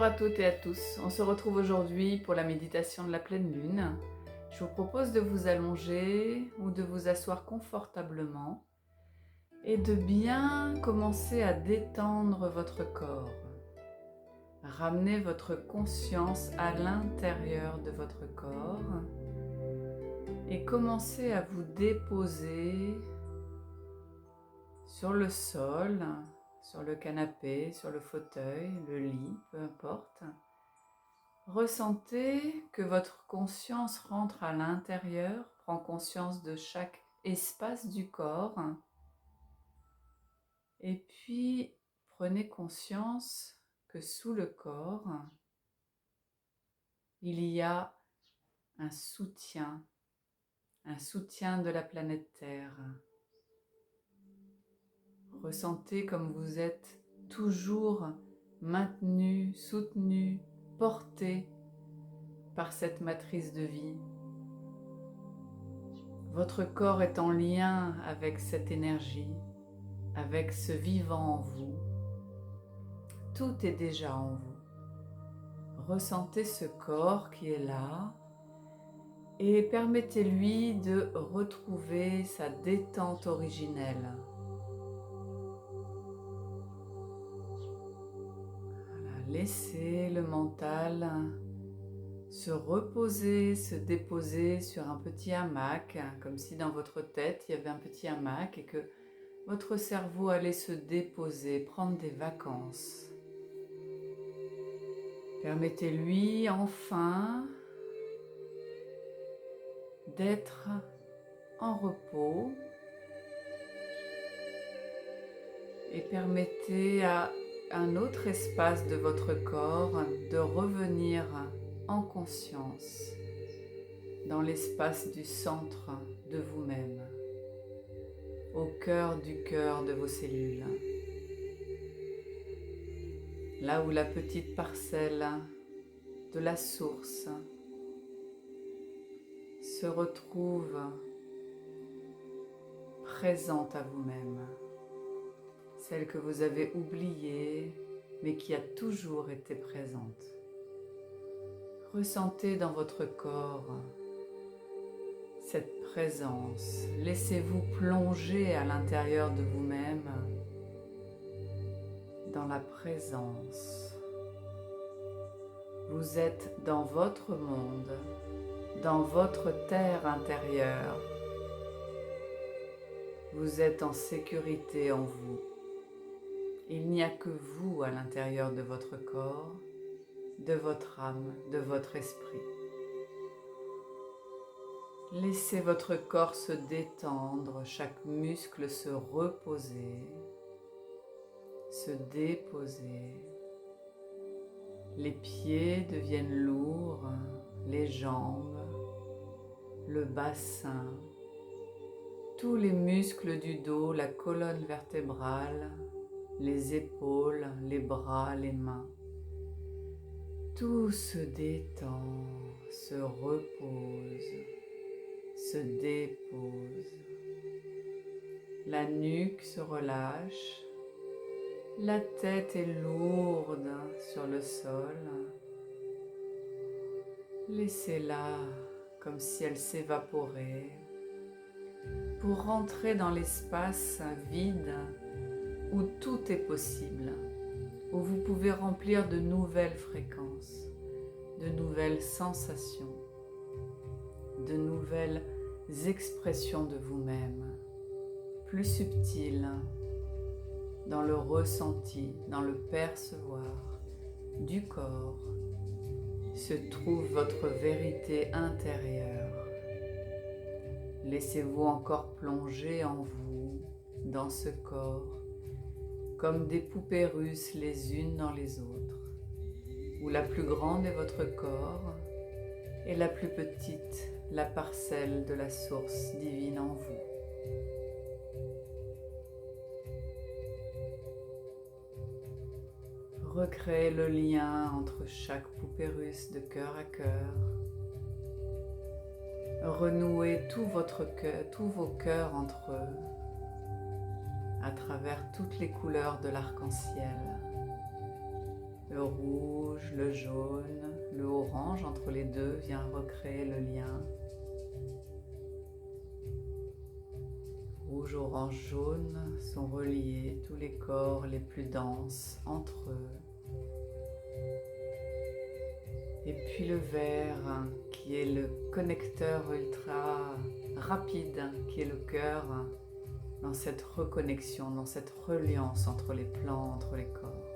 Bonjour à toutes et à tous, on se retrouve aujourd'hui pour la méditation de la pleine lune. Je vous propose de vous allonger ou de vous asseoir confortablement et de bien commencer à détendre votre corps. Ramenez votre conscience à l'intérieur de votre corps et commencez à vous déposer sur le sol, sur le canapé, sur le fauteuil, le lit, peu importe. Ressentez que votre conscience rentre à l'intérieur, prend conscience de chaque espace du corps et puis prenez conscience que sous le corps, il y a un soutien de la planète Terre. Ressentez comme vous êtes toujours maintenu, soutenu, porté par cette matrice de vie. Votre corps est en lien avec cette énergie, avec ce vivant en vous. Tout est déjà en vous. Ressentez ce corps qui est là et permettez-lui de retrouver sa détente originelle. Voilà, laissez le mental se reposer, se déposer sur un petit hamac, comme si dans votre tête il y avait un petit hamac et que votre cerveau allait se déposer, prendre des vacances. Permettez-lui enfin d'être en repos et permettez à un autre espace de votre corps de revenir en conscience dans l'espace du centre de vous-même, au cœur du cœur de vos cellules. Là où la petite parcelle de la source se retrouve présente à vous-même, celle que vous avez oubliée mais qui a toujours été présente. Ressentez dans votre corps cette présence, laissez-vous plonger à l'intérieur de vous-même dans la présence. Vous êtes dans votre monde, dans votre terre intérieure. Vous êtes en sécurité en vous. Il n'y a que vous à l'intérieur de votre corps, de votre âme, de votre esprit. Laissez votre corps se détendre, chaque muscle se reposer, se déposer. Les pieds deviennent lourds, les jambes, le bassin, tous les muscles du dos, la colonne vertébrale, les épaules, les bras, les mains. Tout se détend, se repose, se dépose. La nuque se relâche, la tête est lourde sur le sol. Laissez-la comme si elle s'évaporait pour rentrer dans l'espace vide où tout est possible, où vous pouvez remplir de nouvelles fréquences, de nouvelles sensations, de nouvelles expressions de vous-même, plus subtiles, dans le ressenti, dans le percevoir du corps, se trouve votre vérité intérieure. Laissez-vous encore plonger en vous, dans ce corps, comme des poupées russes les unes dans les autres, où la plus grande est votre corps et la plus petite, la parcelle de la source divine en vous. Recréez le lien entre chaque poupée russe de cœur à cœur. Renouez tous vos cœurs entre eux à travers toutes les couleurs de l'arc-en-ciel. Le rouge, le jaune, le orange entre les deux vient recréer le lien. Rouge, orange, jaune sont reliés, tous les corps les plus denses entre eux. Et puis le vert, qui est le connecteur ultra rapide, qui est le cœur, dans cette reconnexion, dans cette reliance entre les plans, entre les corps.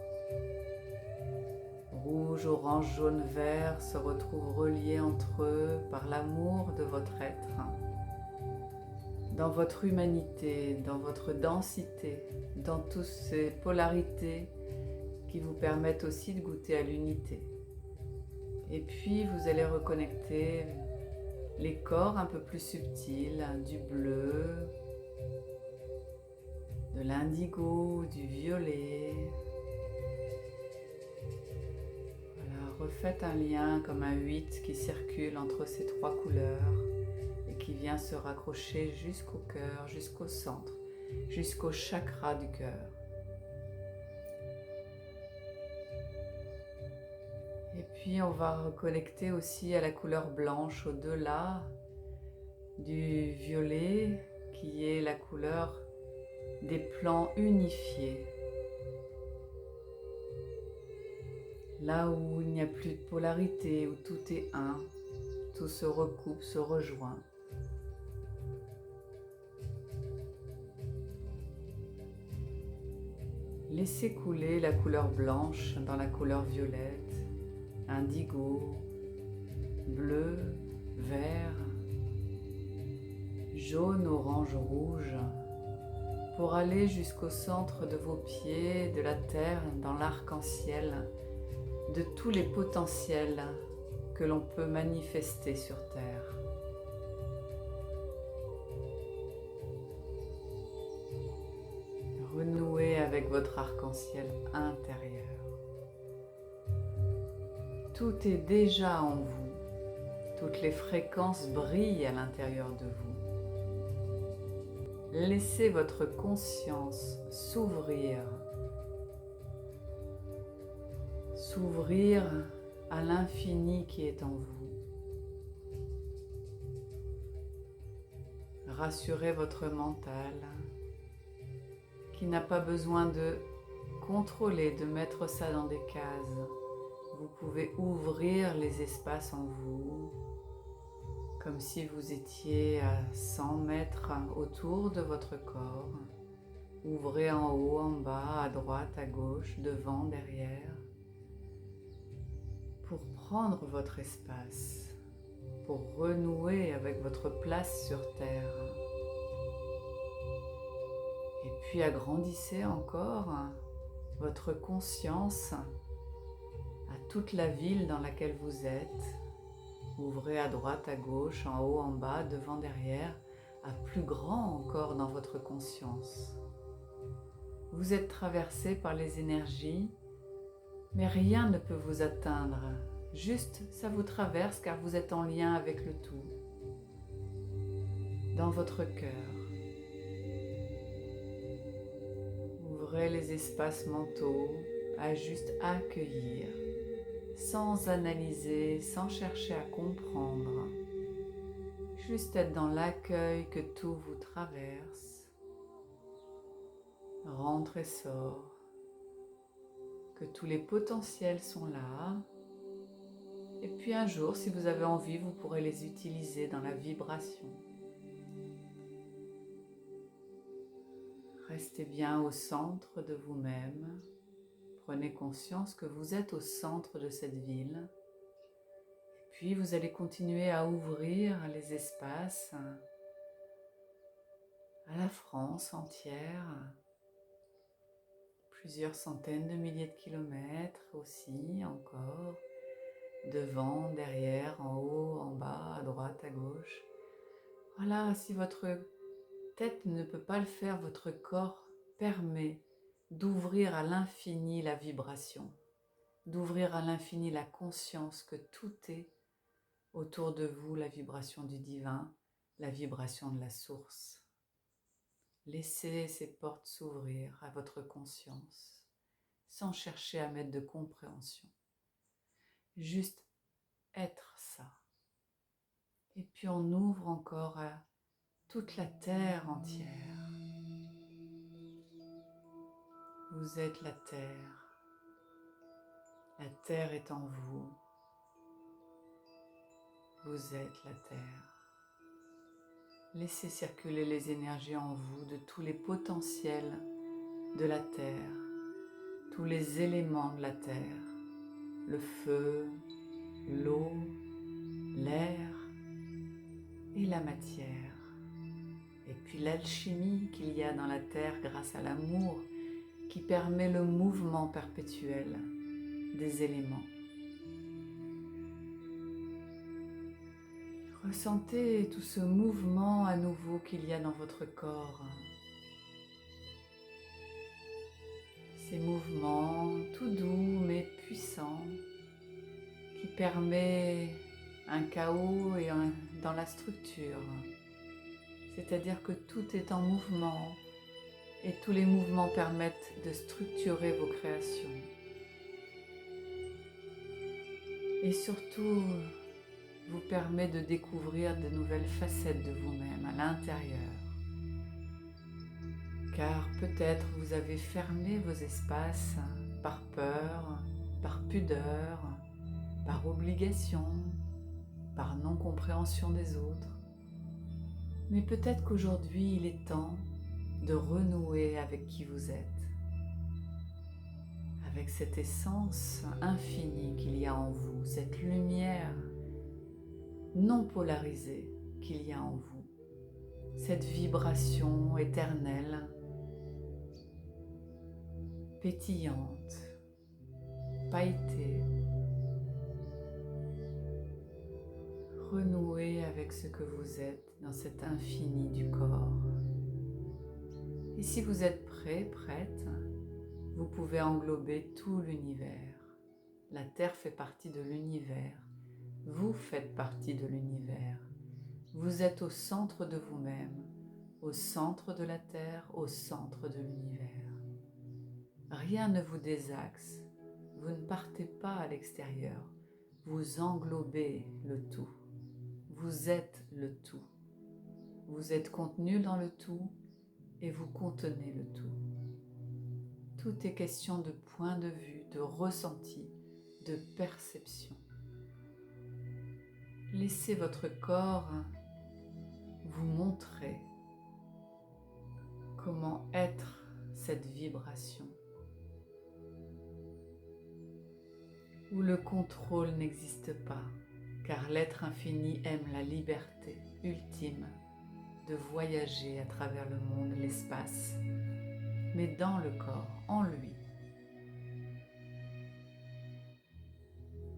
Rouge, orange, jaune, vert se retrouvent reliés entre eux par l'amour de votre être, dans votre humanité, dans votre densité, dans toutes ces polarités qui vous permettent aussi de goûter à l'unité. Et puis vous allez reconnecter les corps un peu plus subtils, du bleu, de l'indigo, du violet. Voilà, refaites un lien comme un 8 qui circule entre ces trois couleurs et qui vient se raccrocher jusqu'au cœur, jusqu'au centre, jusqu'au chakra du cœur. Et puis on va reconnecter aussi à la couleur blanche au-delà du violet qui est la couleur des plans unifiés. Là où il n'y a plus de polarité, où tout est un, tout se recoupe, se rejoint. Laissez couler la couleur blanche dans la couleur violette, indigo, bleu, vert, jaune, orange, rouge, pour aller jusqu'au centre de vos pieds, de la terre, dans l'arc-en-ciel, de tous les potentiels que l'on peut manifester sur terre. Renouez avec votre arc-en-ciel intérieur. Tout est déjà en vous. Toutes les fréquences brillent à l'intérieur de vous. Laissez votre conscience s'ouvrir à l'infini qui est en vous. Rassurez votre mental qui n'a pas besoin de contrôler, de mettre ça dans des cases. Vous pouvez ouvrir les espaces en vous, comme si vous étiez à 100 mètres autour de votre corps. Ouvrez en haut, en bas, à droite, à gauche, devant, derrière, pour prendre votre espace, pour renouer avec votre place sur Terre. Et puis agrandissez encore votre conscience à toute la ville dans laquelle vous êtes. Ouvrez à droite, à gauche, en haut, en bas, devant, derrière, à plus grand encore dans votre conscience. Vous êtes traversé par les énergies, mais rien ne peut vous atteindre. Juste, ça vous traverse car vous êtes en lien avec le tout. Dans votre cœur. Ouvrez les espaces mentaux à juste accueillir, sans analyser, sans chercher à comprendre. Juste être dans l'accueil que tout vous traverse, rentre et sort, que tous les potentiels sont là. Et puis un jour, si vous avez envie, vous pourrez les utiliser dans la vibration. Restez bien au centre de vous-même. Prenez conscience que vous êtes au centre de cette ville. Et puis vous allez continuer à ouvrir les espaces à la France entière. Plusieurs centaines de milliers de kilomètres aussi encore. Devant, derrière, en haut, en bas, à droite, à gauche. Voilà, si votre tête ne peut pas le faire, votre corps permet d'ouvrir à l'infini la vibration, d'ouvrir à l'infini la conscience que tout est autour de vous, la vibration du divin, la vibration de la source. Laissez ces portes s'ouvrir à votre conscience. sans chercher à mettre de compréhension. Juste être ça. Et puis on ouvre encore à toute la terre entière. Vous êtes la terre. La terre est en vous. Vous êtes la terre. Laissez circuler les énergies en vous de tous les potentiels de la terre, tous les éléments de la terre, le feu, l'eau, l'air et la matière. Et puis l'alchimie qu'il y a dans la terre grâce à l'amour qui permet le mouvement perpétuel des éléments. Ressentez tout ce mouvement à nouveau qu'il y a dans votre corps. Ces mouvements tout doux mais puissants qui permet un chaos dans la structure. C'est-à-dire que tout est en mouvement et tous les mouvements permettent de structurer vos créations. Et surtout, vous permet de découvrir de nouvelles facettes de vous-même à l'intérieur. Car peut-être vous avez fermé vos espaces par peur, par pudeur, par obligation, par non-compréhension des autres. Mais peut-être qu'aujourd'hui il est temps de renouer avec qui vous êtes, avec cette essence infinie qu'il y a en vous, cette lumière non polarisée qu'il y a en vous, cette vibration éternelle, pétillante, pailletée. Renouez avec ce que vous êtes dans cet infini du corps. Et si vous êtes prêt, prête, vous pouvez englober tout l'univers. La Terre fait partie de l'univers. Vous faites partie de l'univers. Vous êtes au centre de vous-même, au centre de la Terre, au centre de l'univers. Rien ne vous désaxe. Vous ne partez pas à l'extérieur. Vous englobez le tout. Vous êtes le tout. Vous êtes contenu dans le tout et vous contenez le tout. Tout est question de point de vue, de ressenti, de perception. Laissez votre corps vous montrer comment être cette vibration où le contrôle n'existe pas, car l'être infini aime la liberté ultime de voyager à travers le monde, l'espace, mais dans le corps, en lui.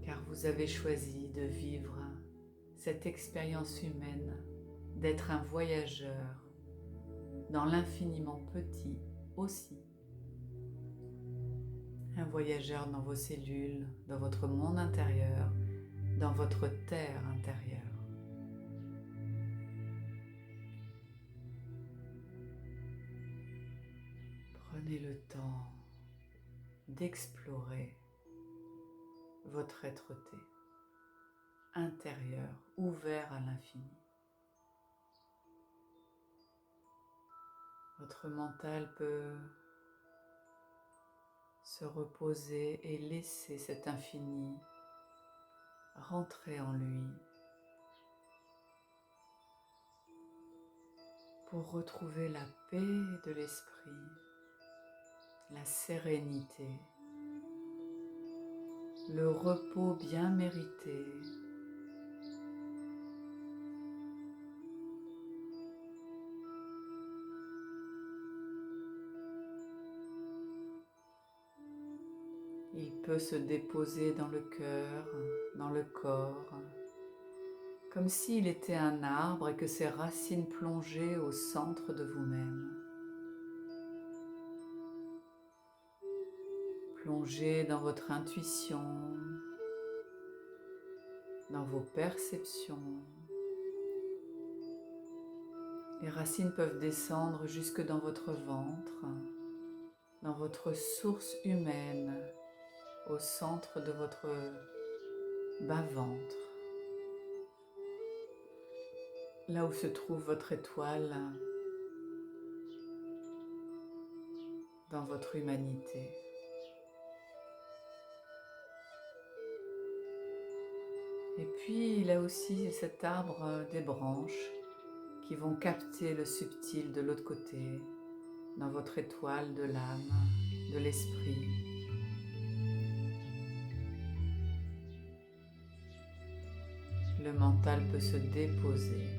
Car vous avez choisi de vivre cette expérience humaine, d'être un voyageur dans l'infiniment petit aussi. Un voyageur dans vos cellules, dans votre monde intérieur, dans votre terre intérieure. Prenez le temps d'explorer votre être-té intérieur, ouvert à l'infini. Votre mental peut se reposer et laisser cet infini rentrer en lui pour retrouver la paix de l'esprit, la sérénité, le repos bien mérité. Il peut se déposer dans le cœur, dans le corps, comme s'il était un arbre et que ses racines plongeaient au centre de vous-même. Plongez dans votre intuition, dans vos perceptions. Les racines peuvent descendre jusque dans votre ventre, dans votre source humaine, au centre de votre bas-ventre, là où se trouve votre étoile dans votre humanité. Et puis il a aussi cet arbre des branches qui vont capter le subtil de l'autre côté, dans votre étoile de l'âme, de l'esprit. Le mental peut se déposer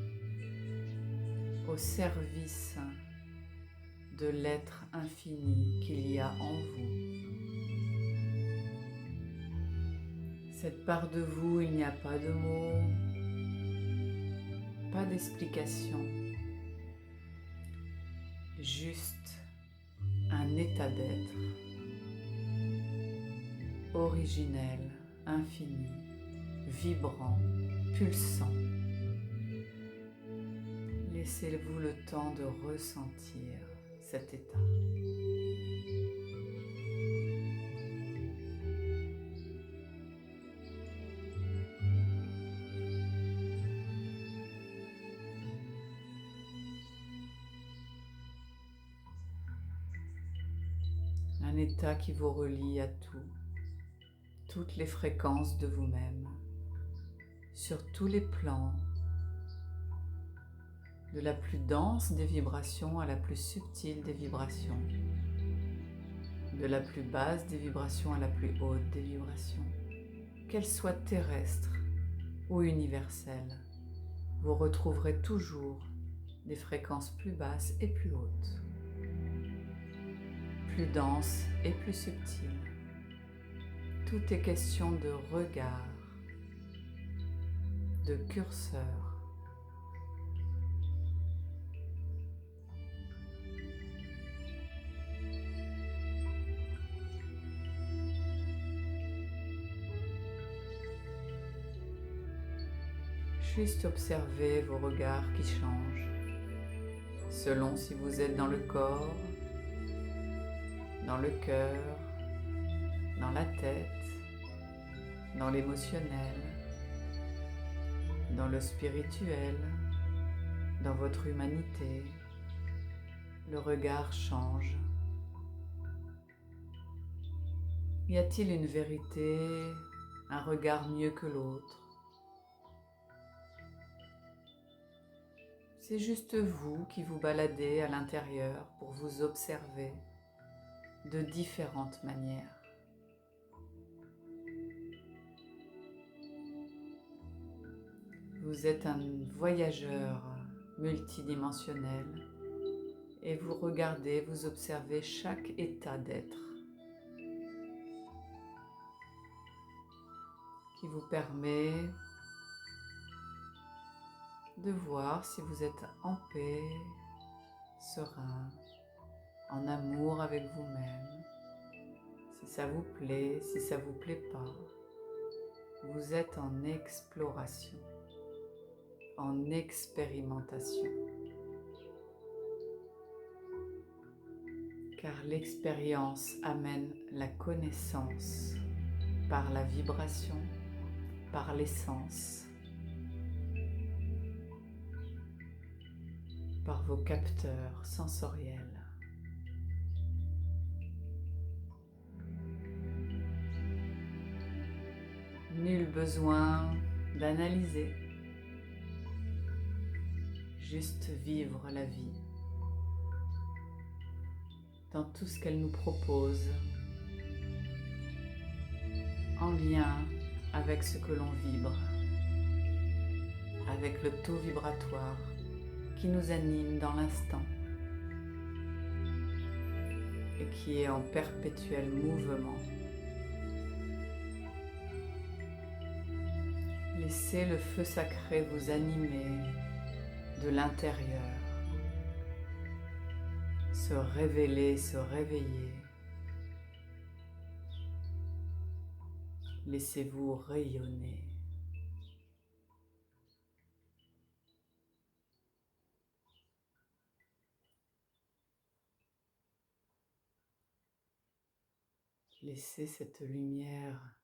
au service de l'être infini qu'il y a en vous. Cette part de vous, il n'y a pas de mots, pas d'explication, juste un état d'être originel, infini, vibrant, pulsant. Laissez-vous le temps de ressentir cet état. Un état qui vous relie à tout, toutes les fréquences de vous-même, sur tous les plans, de la plus dense des vibrations à la plus subtile des vibrations, de la plus basse des vibrations à la plus haute des vibrations, qu'elles soient terrestres ou universelles, vous retrouverez toujours des fréquences plus basses et plus hautes, plus denses et plus subtiles. Tout est question de regard, de curseur. Juste observez vos regards qui changent, selon si vous êtes dans le corps, dans le cœur, dans la tête, dans l'émotionnel, dans le spirituel, dans votre humanité. Le regard change. Y a-t-il une vérité, un regard mieux que l'autre? C'est juste vous qui vous baladez à l'intérieur pour vous observer de différentes manières. Vous êtes un voyageur multidimensionnel et vous regardez, vous observez chaque état d'être qui vous permet de voir si vous êtes en paix, serein, en amour avec vous-même, si ça vous plaît, si ça vous plaît pas. Vous êtes en exploration, en expérimentation. Car l'expérience amène la connaissance par la vibration, par l'essence, par vos capteurs sensoriels. Nul besoin d'analyser, juste vivre la vie dans tout ce qu'elle nous propose, en lien avec ce que l'on vibre, avec le taux vibratoire qui nous anime dans l'instant et qui est en perpétuel mouvement. Laissez le feu sacré vous animer de l'intérieur, se révéler, se réveiller. Laissez-vous rayonner. Laissez cette lumière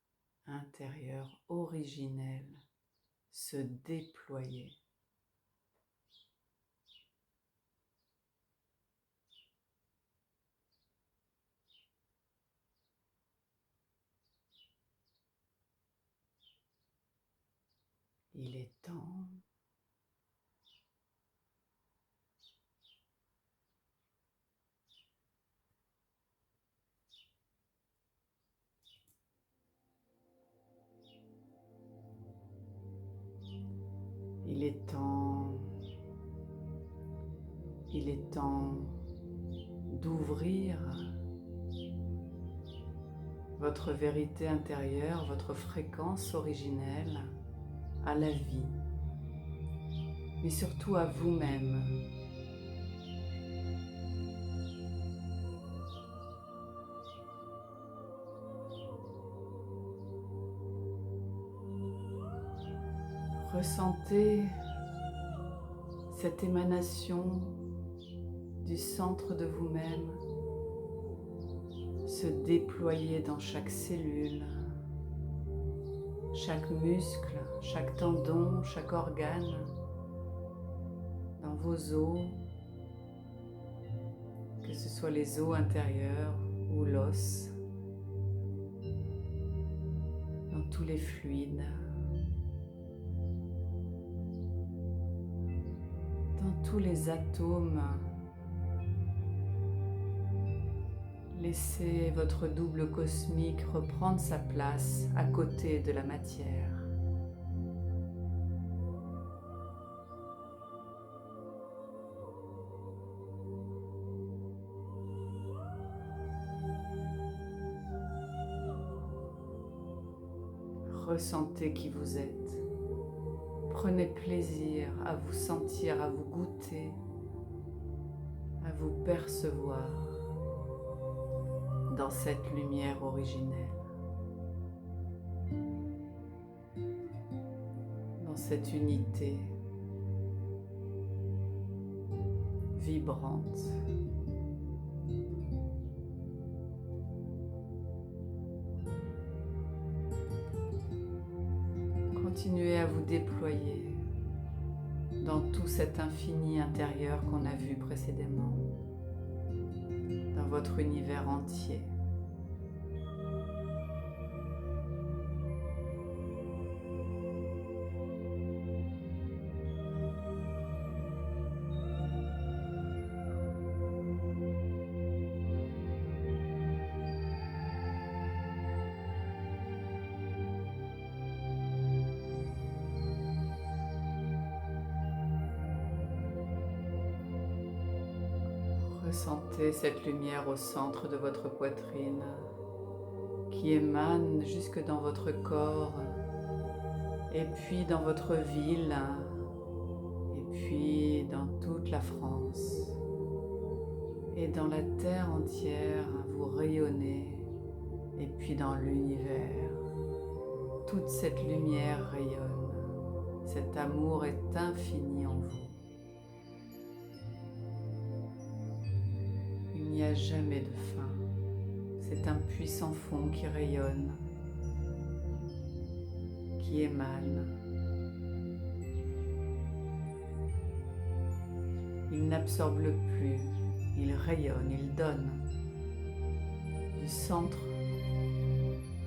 intérieure originelle se déployer. Il est temps il est temps d'ouvrir votre vérité intérieure, votre fréquence originelle à la vie, mais surtout à vous-même. Ressentez cette émanation du centre de vous-même se déployer dans chaque cellule, chaque muscle, chaque tendon, chaque organe, dans vos os, que ce soit les os intérieurs ou l'os, dans tous les fluides, dans tous les atomes. Laissez votre double cosmique reprendre sa place à côté de la matière. Ressentez qui vous êtes. Prenez plaisir à vous sentir, à vous goûter, à vous percevoir dans cette lumière originelle, dans cette unité vibrante. Continuez à vous déployer dans tout cet infini intérieur qu'on a vu précédemment, dans votre univers entier. Ressentez cette lumière au centre de votre poitrine qui émane jusque dans votre corps et puis dans votre ville et puis dans toute la France et dans la terre entière. Vous rayonnez et puis dans l'univers. Toute cette lumière rayonne. Cet amour est infini en vous. Il n'y a jamais de fin. C'est un puissant fond qui rayonne, qui émane. Il n'absorbe plus, il rayonne, il donne du centre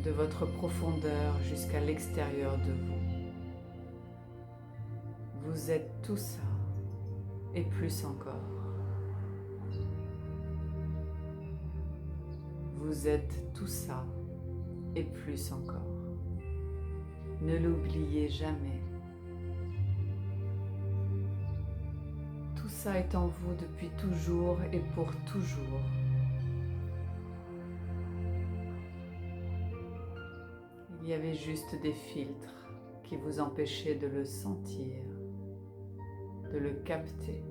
de votre profondeur jusqu'à l'extérieur de vous. Vous êtes tout ça et plus encore. Vous êtes tout ça et plus encore. Ne l'oubliez jamais. Tout ça est en vous depuis toujours et pour toujours. Il y avait juste des filtres qui vous empêchaient de le sentir, de le capter.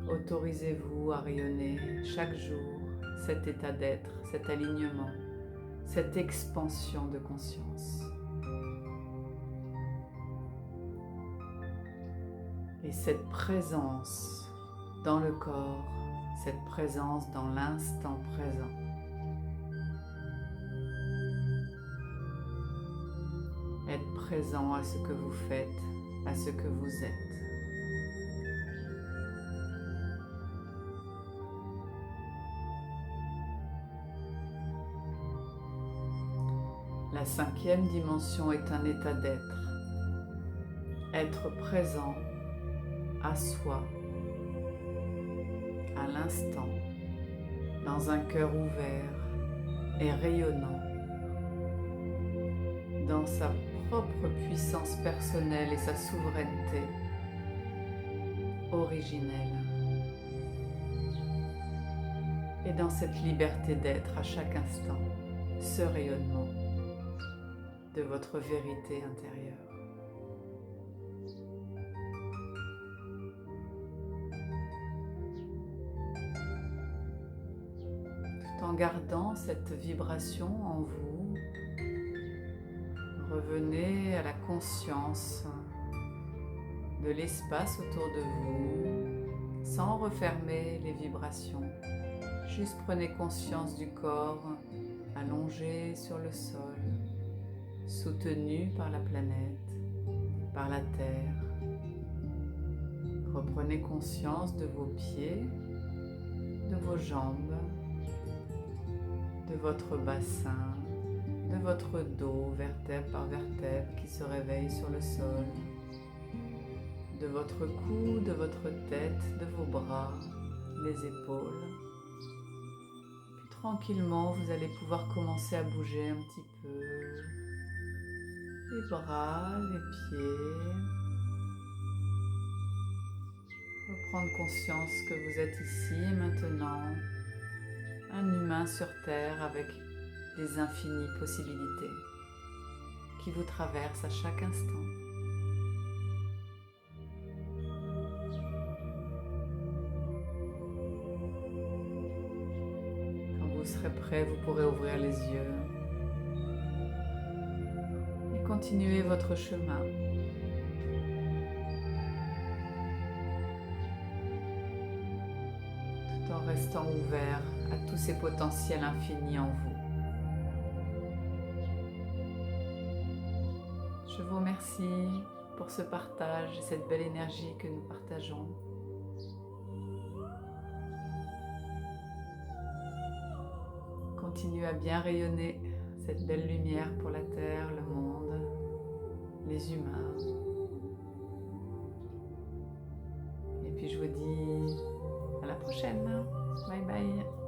Autorisez-vous à rayonner chaque jour cet état d'être, cet alignement, cette expansion de conscience. Et cette présence dans le corps cette présence dans l'instant présent. Être présent à ce que vous faites, à ce que vous êtes. La 5e dimension est un état d'être. Être présent à soi, à l'instant, dans un cœur ouvert et rayonnant, dans sa propre puissance personnelle et sa souveraineté originelle. Et dans cette liberté d'être à chaque instant, ce rayonnement de votre vérité intérieure. Tout en gardant cette vibration en vous, revenez à la conscience de l'espace autour de vous, sans refermer les vibrations. Juste prenez conscience du corps allongé sur le sol, soutenu par la planète, par la terre. Reprenez conscience de vos pieds, de vos jambes, de votre bassin, de votre dos, vertèbre par vertèbre qui se réveille sur le sol, de votre cou, de votre tête, de vos bras, les épaules. Puis tranquillement, vous allez pouvoir commencer à bouger un petit peu les bras, les pieds. Reprendre conscience que vous êtes ici et maintenant, un humain sur Terre avec des infinies possibilités qui vous traversent à chaque instant. Quand vous serez prêt, vous pourrez ouvrir les yeux et continuer votre chemin. Tout en restant ouvert à tous ces potentiels infinis en vous. Je vous remercie pour ce partage et cette belle énergie que nous partageons. Continuez à bien rayonner cette belle lumière pour la Terre, le monde, les humains. Et puis je vous dis à la prochaine. Bye bye.